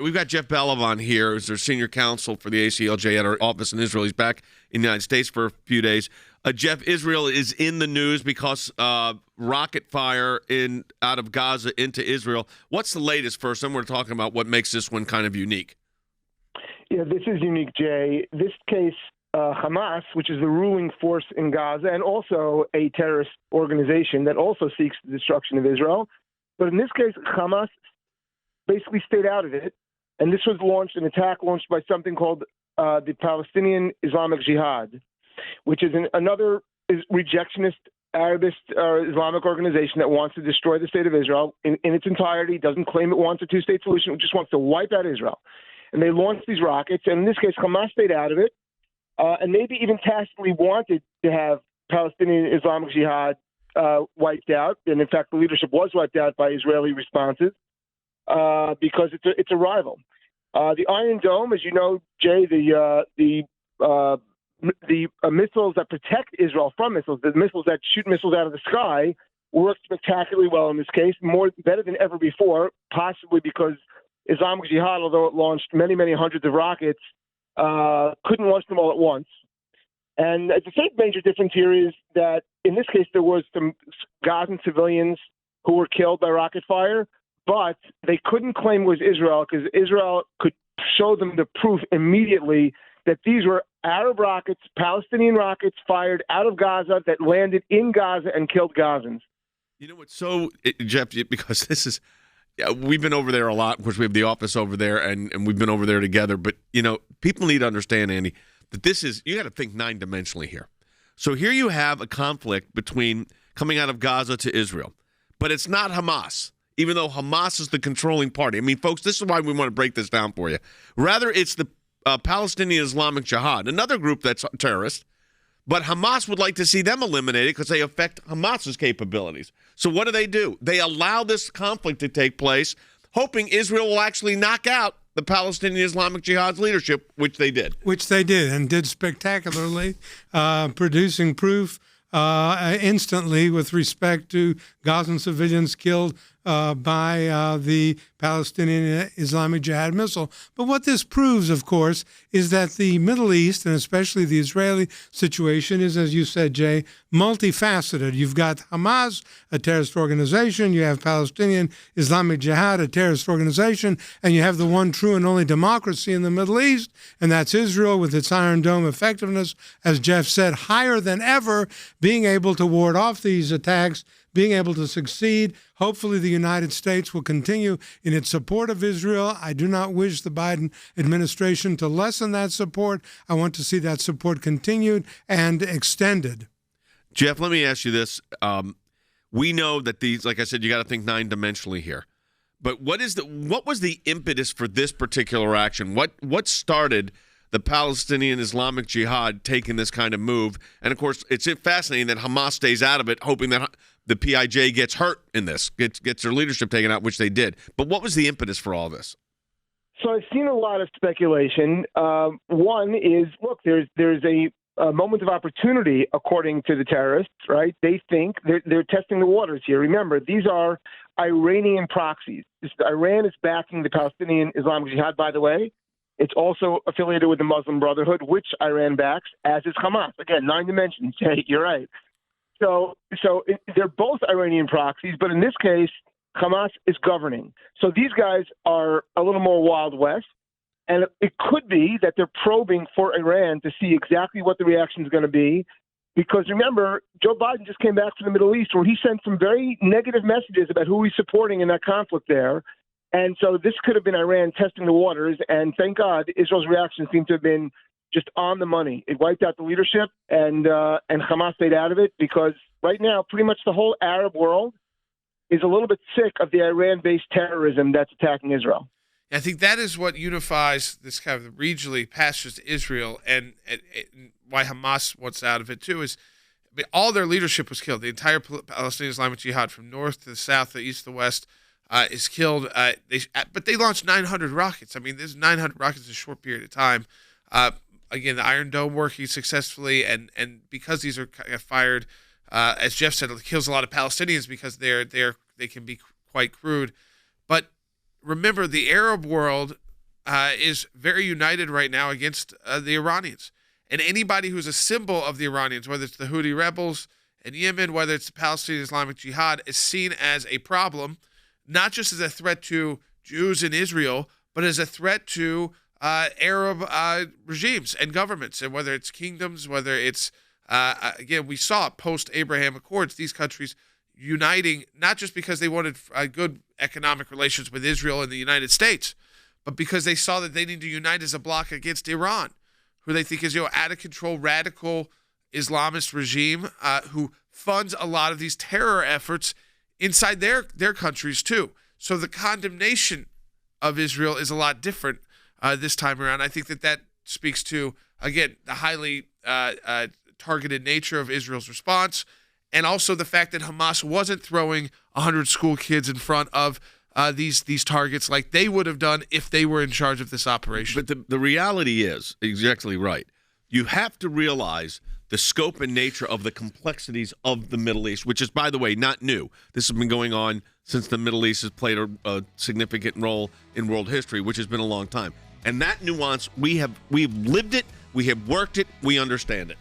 We've got Jeff Balaban here, who's their senior counsel for the ACLJ at our office in Israel. He's back in the United States for a few days. Jeff, Israel is in the news because rocket fire out of Gaza into Israel. What's the latest first? Then we're talking about what makes this one kind of unique. Yeah, this is unique, Jay. This case, Hamas, which is the ruling force in Gaza and also a terrorist organization that also seeks the destruction of Israel. But in this case, Hamas basically stayed out of it. And this was an attack launched by something called the Palestinian Islamic Jihad, which is another rejectionist Arabist Islamic organization that wants to destroy the state of Israel in its entirety, doesn't claim it wants a two-state solution, it just wants to wipe out Israel. And they launched these rockets, and in this case, Hamas stayed out of it, and maybe even tacitly wanted to have Palestinian Islamic Jihad wiped out. And in fact, the leadership was wiped out by Israeli responses because it's a rival. The Iron Dome, as you know, Jay, the missiles that protect Israel from missiles, the missiles that shoot missiles out of the sky, worked spectacularly well in this case, better than ever before, possibly because Islamic Jihad, although it launched many, many hundreds of rockets, couldn't launch them all at once. And the same major difference here is that in this case there was some Gazan civilians who were killed by rocket fire, but they couldn't claim it was Israel because Israel could show them the proof immediately that these were Arab rockets, Palestinian rockets fired out of Gaza that landed in Gaza and killed Gazans. You know what's Jeff, because this is, we've been over there a lot. Of course, we have the office over there, and we've been over there together. But, people need to understand, Andy, that you got to think nine-dimensionally here. So here you have a conflict coming out of Gaza to Israel. But it's not Hamas, even though Hamas is the controlling party. I mean, folks, this is why we want to break this down for you. Rather, it's the Palestinian Islamic Jihad, another group that's terrorist, but Hamas would like to see them eliminated because they affect Hamas's capabilities. So what do? They allow this conflict to take place, hoping Israel will actually knock out the Palestinian Islamic Jihad's leadership, which they did. And did spectacularly, producing proof instantly with respect to Gazan civilians killed by the Palestinian Islamic Jihad missile. But what this proves, of course, is that the Middle East, and especially the Israeli situation, is, as you said, Jay, multifaceted. You've got Hamas, a terrorist organization. You have Palestinian Islamic Jihad, a terrorist organization. And you have the one true and only democracy in the Middle East, and that's Israel with its Iron Dome effectiveness, as Jeff said, higher than ever, being able to ward off these attacks, being able to succeed. Hopefully the United States will continue in its support of Israel. I do not wish the Biden administration to lessen that support. I want to see that support continued and extended. Jeff, let me ask you this. We know that these, like I said, you got to think nine-dimensionally here. But what was the impetus for this particular action? What started the Palestinian Islamic Jihad taking this kind of move? And, of course, it's fascinating that Hamas stays out of it, hoping that the PIJ gets hurt in this, gets their leadership taken out, which they did. But what was the impetus for all this? So I've seen a lot of speculation. One is, look, there's a moment of opportunity, according to the terrorists, right? They think they're testing the waters here. Remember, these are Iranian proxies. Iran is backing the Palestinian Islamic Jihad, by the way. It's also affiliated with the Muslim Brotherhood, which Iran backs, as is Hamas. Again, nine dimensions. Hey, you're right. So they're both Iranian proxies, but in this case, Hamas is governing. So these guys are a little more Wild West, and it could be that they're probing for Iran to see exactly what the reaction is going to be. Because remember, Joe Biden just came back from the Middle East where he sent some very negative messages about who he's supporting in that conflict there. And so this could have been Iran testing the waters, and thank God Israel's reaction seemed to have been just on the money. It wiped out the leadership, and Hamas stayed out of it because right now pretty much the whole Arab world is a little bit sick of the Iran-based terrorism that's attacking Israel. I think that is what unifies this kind of regionally pastures to Israel, and why Hamas wants out of it too is all their leadership was killed. The entire Palestinian Islamic Jihad, from north to the south, the east to the west, is killed. But they launched 900 rockets. I mean, there's 900 rockets in a short period of time. Again, the Iron Dome working successfully, and because these are kind of fired, as Jeff said, it kills a lot of Palestinians because they can be quite crude. But remember, the Arab world is very united right now against the Iranians. And anybody who's a symbol of the Iranians, whether it's the Houthi rebels in Yemen, whether it's the Palestinian Islamic Jihad, is seen as a problem, not just as a threat to Jews in Israel, but as a threat to Arab regimes and governments, and whether it's kingdoms, whether it's, again, we saw post-Abraham Accords, these countries uniting, not just because they wanted good economic relations with Israel and the United States, but because they saw that they need to unite as a bloc against Iran, who they think is out of control, radical Islamist regime who funds a lot of these terror efforts inside their countries too. So the condemnation of Israel is a lot different this time around. I think that speaks to, again, the highly targeted nature of Israel's response, and also the fact that Hamas wasn't throwing 100 school kids in front of these targets like they would have done if they were in charge of this operation. But the reality is exactly right. You have to realize the scope and nature of the complexities of the Middle East, which is, by the way, not new. This has been going on since the Middle East has played a significant role in world history, which has been a long time. And that nuance, we've lived it, we have worked it, we understand it.